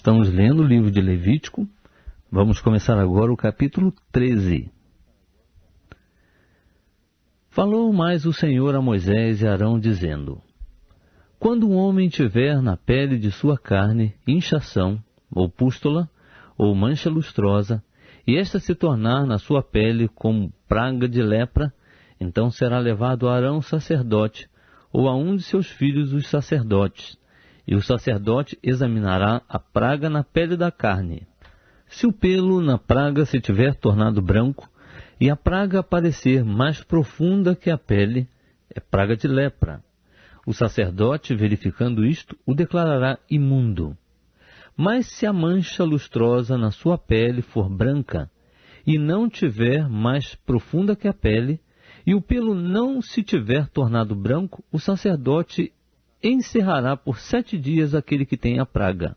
Estamos lendo o livro de Levítico. Vamos começar agora o capítulo 13. Falou mais o Senhor a Moisés e Arão, dizendo: Quando um homem tiver na pele de sua carne inchação, ou pústula, ou mancha lustrosa, e esta se tornar na sua pele como praga de lepra, então será levado a Arão sacerdote, ou a um de seus filhos os sacerdotes, e o sacerdote examinará a praga na pele da carne. Se o pelo na praga se tiver tornado branco, e a praga aparecer mais profunda que a pele, é praga de lepra. O sacerdote, verificando isto, o declarará imundo. Mas se a mancha lustrosa na sua pele for branca, e não tiver mais profunda que a pele, e o pelo não se tiver tornado branco, o sacerdote encerrará por 7 dias aquele que tem a praga.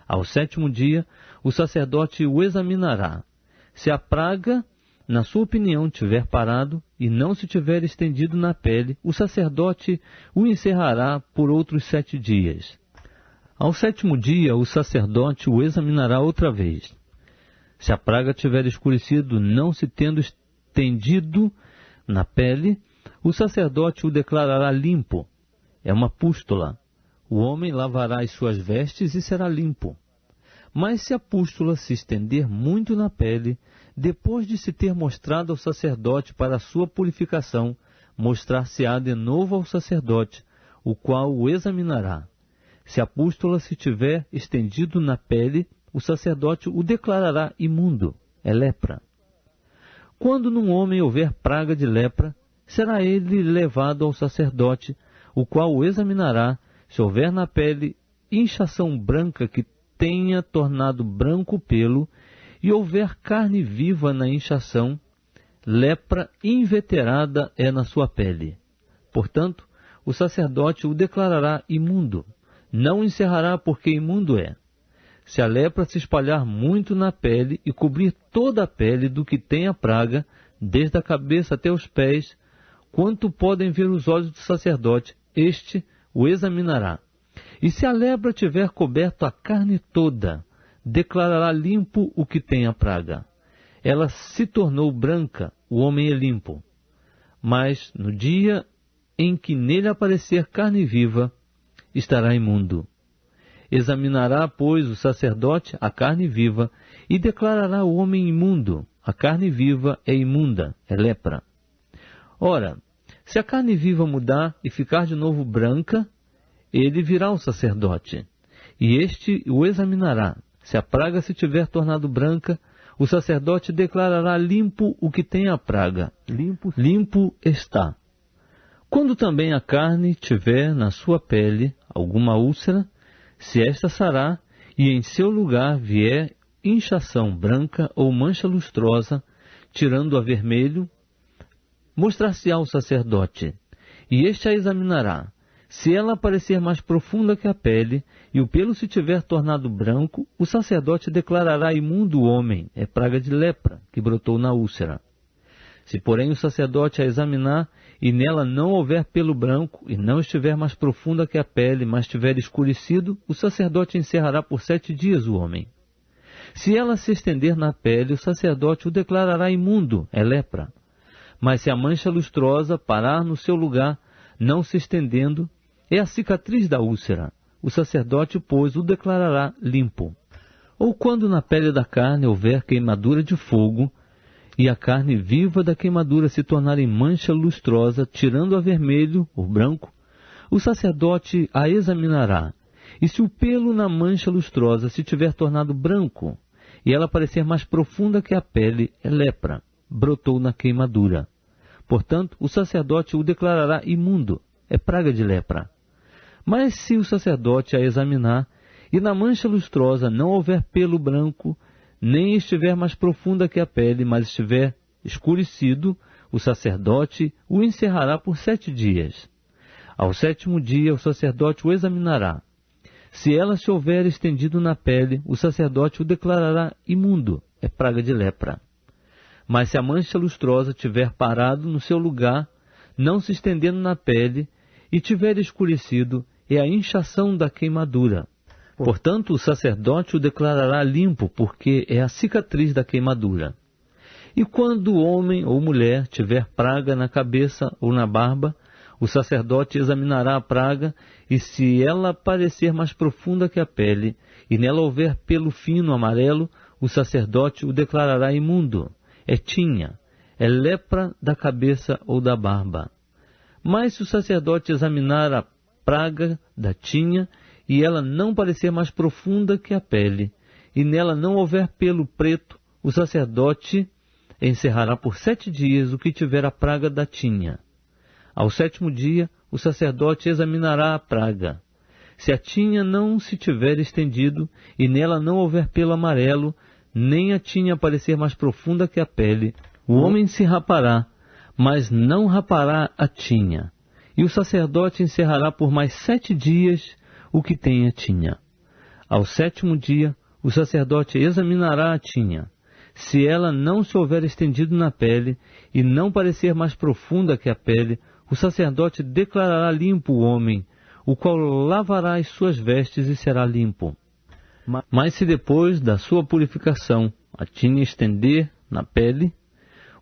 Ao 7º dia, o sacerdote o examinará. Se a praga, na sua opinião, tiver parado e não se tiver estendido na pele, o sacerdote o encerrará por outros 7 dias. Ao 7º dia, o sacerdote o examinará outra vez. Se a praga tiver escurecido, não se tendo estendido na pele, o sacerdote o declarará limpo. É uma pústula. O homem lavará as suas vestes e será limpo. Mas se a pústula se estender muito na pele, depois de se ter mostrado ao sacerdote para a sua purificação, mostrar-se-á de novo ao sacerdote, o qual o examinará. Se a pústula se tiver estendido na pele, o sacerdote o declarará imundo, é lepra. Quando num homem houver praga de lepra, será ele levado ao sacerdote, o qual o examinará. Se houver na pele inchação branca que tenha tornado branco o pelo, e houver carne viva na inchação, lepra inveterada é na sua pele. Portanto, o sacerdote o declarará imundo. Não o encerrará, porque imundo é. Se a lepra se espalhar muito na pele e cobrir toda a pele do que tem a praga, desde a cabeça até os pés, quanto podem ver os olhos do sacerdote, este o examinará. E se a lepra tiver coberto a carne toda, declarará limpo o que tem a praga. Ela se tornou branca, o homem é limpo. Mas no dia em que nele aparecer carne viva, estará imundo. Examinará, pois, o sacerdote a carne viva e declarará o homem imundo. A carne viva é imunda, é lepra. Ora, se a carne viva mudar e ficar de novo branca, ele virá ao sacerdote, e este o examinará. Se a praga se tiver tornado branca, o sacerdote declarará limpo o que tem a praga. Limpo está. Quando também a carne tiver na sua pele alguma úlcera, se esta sarar, e em seu lugar vier inchação branca ou mancha lustrosa, tirando-a vermelho, mostrar-se-á ao sacerdote, e este a examinará. Se ela aparecer mais profunda que a pele, e o pelo se tiver tornado branco, o sacerdote declarará imundo o homem, é praga de lepra, que brotou na úlcera. Se, porém, o sacerdote a examinar, e nela não houver pelo branco, e não estiver mais profunda que a pele, mas tiver escurecido, o sacerdote encerrará por 7 dias o homem. Se ela se estender na pele, o sacerdote o declarará imundo, é lepra. Mas se a mancha lustrosa parar no seu lugar, não se estendendo, é a cicatriz da úlcera. O sacerdote, pois, o declarará limpo. Ou quando na pele da carne houver queimadura de fogo, e a carne viva da queimadura se tornar em mancha lustrosa, tirando-a vermelho ou branco, o sacerdote a examinará. E se o pelo na mancha lustrosa se tiver tornado branco, e ela parecer mais profunda que a pele, é lepra, brotou na queimadura. Portanto, o sacerdote o declarará imundo, é praga de lepra. Mas se o sacerdote a examinar, e na mancha lustrosa não houver pelo branco, nem estiver mais profunda que a pele, mas estiver escurecido, o sacerdote o encerrará por 7 dias. Ao 7º dia, o sacerdote o examinará. Se ela se houver estendido na pele, o sacerdote o declarará imundo, é praga de lepra. Mas se a mancha lustrosa tiver parado no seu lugar, não se estendendo na pele, e tiver escurecido, é a inchação da queimadura. Portanto, o sacerdote o declarará limpo, porque é a cicatriz da queimadura. E quando o homem ou mulher tiver praga na cabeça ou na barba, o sacerdote examinará a praga, e se ela parecer mais profunda que a pele, e nela houver pelo fino amarelo, o sacerdote o declarará imundo. É tinha, é lepra da cabeça ou da barba. Mas se o sacerdote examinar a praga da tinha, e ela não parecer mais profunda que a pele, e nela não houver pelo preto, o sacerdote encerrará por 7 dias o que tiver a praga da tinha. Ao 7º dia, o sacerdote examinará a praga. Se a tinha não se tiver estendido, e nela não houver pelo amarelo, nem a tinha parecer mais profunda que a pele, o homem se rapará, mas não rapará a tinha. E o sacerdote encerrará por mais 7 dias o que tem a tinha. Ao 7º dia, o sacerdote examinará a tinha. Se ela não se houver estendido na pele, e não parecer mais profunda que a pele, o sacerdote declarará limpo o homem, o qual lavará as suas vestes e será limpo. Mas se depois da sua purificação a tinha estender na pele,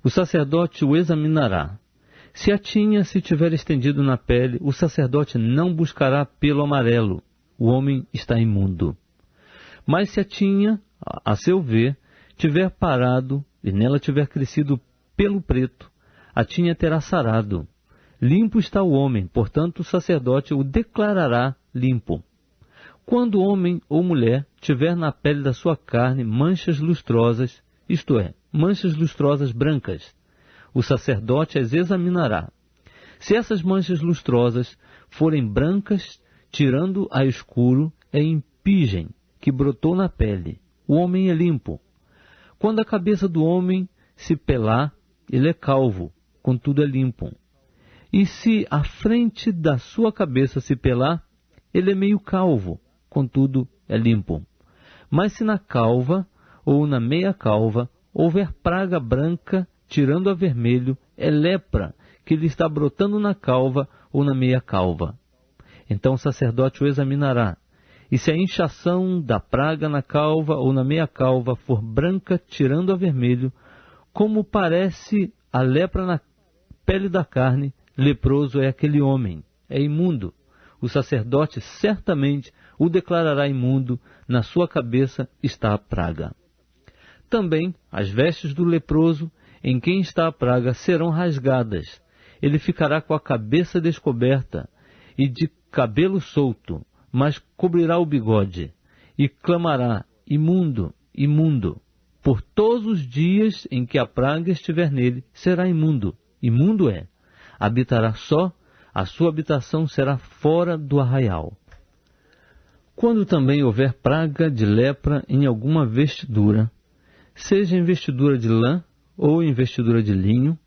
o sacerdote o examinará. Se a tinha se tiver estendido na pele, o sacerdote não buscará pelo amarelo, o homem está imundo. Mas se a tinha, a seu ver, tiver parado e nela tiver crescido pelo preto, a tinha terá sarado. Limpo está o homem, portanto o sacerdote o declarará limpo. Quando o homem ou mulher tiver na pele da sua carne manchas lustrosas, isto é, manchas lustrosas brancas, o sacerdote as examinará. Se essas manchas lustrosas forem brancas, tirando a escuro, é impigem, que brotou na pele. O homem é limpo. Quando a cabeça do homem se pelar, ele é calvo, contudo é limpo. E se a frente da sua cabeça se pelar, ele é meio calvo, contudo é limpo. Mas se na calva ou na meia calva houver praga branca, tirando a vermelho, é lepra que lhe está brotando na calva ou na meia calva. Então o sacerdote o examinará. E se a inchação da praga na calva ou na meia calva for branca, tirando a vermelho, como parece a lepra na pele da carne, leproso é aquele homem, é imundo. O sacerdote certamente o declarará imundo, na sua cabeça está a praga. Também as vestes do leproso, em quem está a praga, serão rasgadas. Ele ficará com a cabeça descoberta e de cabelo solto, mas cobrirá o bigode, e clamará, imundo, imundo. Por todos os dias em que a praga estiver nele, será imundo. Imundo é. Habitará só, a sua habitação será fora do arraial. Quando também houver praga de lepra em alguma vestidura, seja em vestidura de lã ou em vestidura de linho,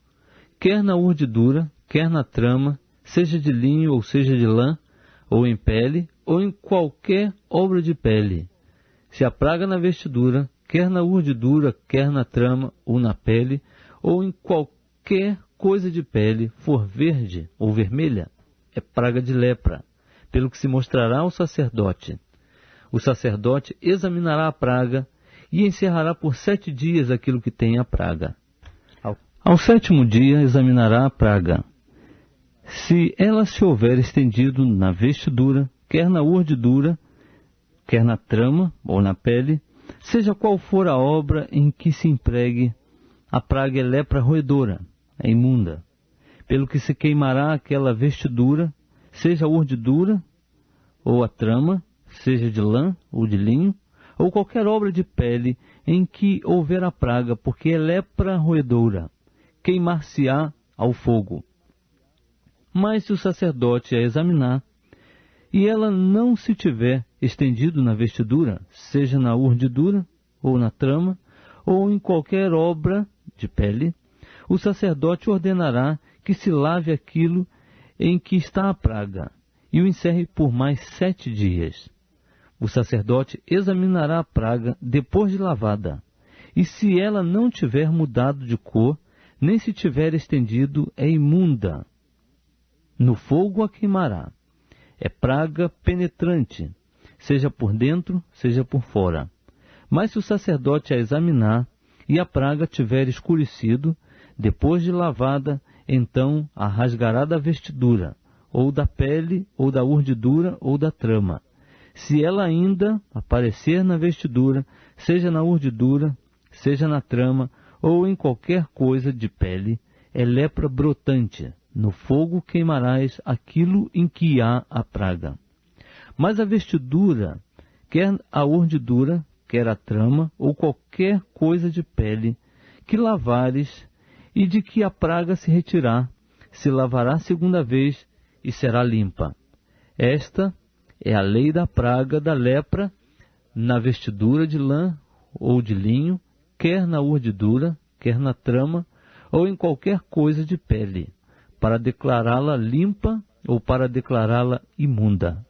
quer na urdidura, quer na trama, seja de linho ou seja de lã, ou em pele, ou em qualquer obra de pele. Se a praga na vestidura, quer na urdidura, quer na trama, ou na pele, ou em qualquer coisa de pele, for verde ou vermelha, é praga de lepra, pelo que se mostrará ao sacerdote. O sacerdote examinará a praga e encerrará por 7 dias aquilo que tem a praga. Ao 7º dia examinará a praga. Se ela se houver estendido na vestidura, quer na urdidura, quer na trama ou na pele, seja qual for a obra em que se empregue, a praga é lepra roedora, é imunda. Pelo que se queimará aquela vestidura, seja a urdidura ou a trama, seja de lã ou de linho, ou qualquer obra de pele em que houver a praga, porque é lepra roedora, queimar-se-á ao fogo. Mas se o sacerdote a examinar, e ela não se tiver estendido na vestidura, seja na urdidura, ou na trama, ou em qualquer obra de pele, o sacerdote ordenará que se lave aquilo em que está a praga, e o encerre por mais 7 dias. O sacerdote examinará a praga depois de lavada, e se ela não tiver mudado de cor, nem se tiver estendido, é imunda. No fogo a queimará. É praga penetrante. seja por dentro, seja por fora. Mas se o sacerdote a examinar, e a praga tiver escurecido, depois de lavada, então a rasgará da vestidura, ou da pele, ou da urdidura, ou da trama. Se ela ainda aparecer na vestidura, seja na urdidura, seja na trama, ou em qualquer coisa de pele, é lepra brotante. No fogo queimarás aquilo em que há a praga. Mas a vestidura, quer a urdidura, quer a trama, ou qualquer coisa de pele, que lavares, e de que a praga se retirar, se lavará segunda vez e será limpa. Esta é a lei da praga da lepra na vestidura de lã ou de linho, quer na urdidura, quer na trama, ou em qualquer coisa de pele, para declará-la limpa ou para declará-la imunda.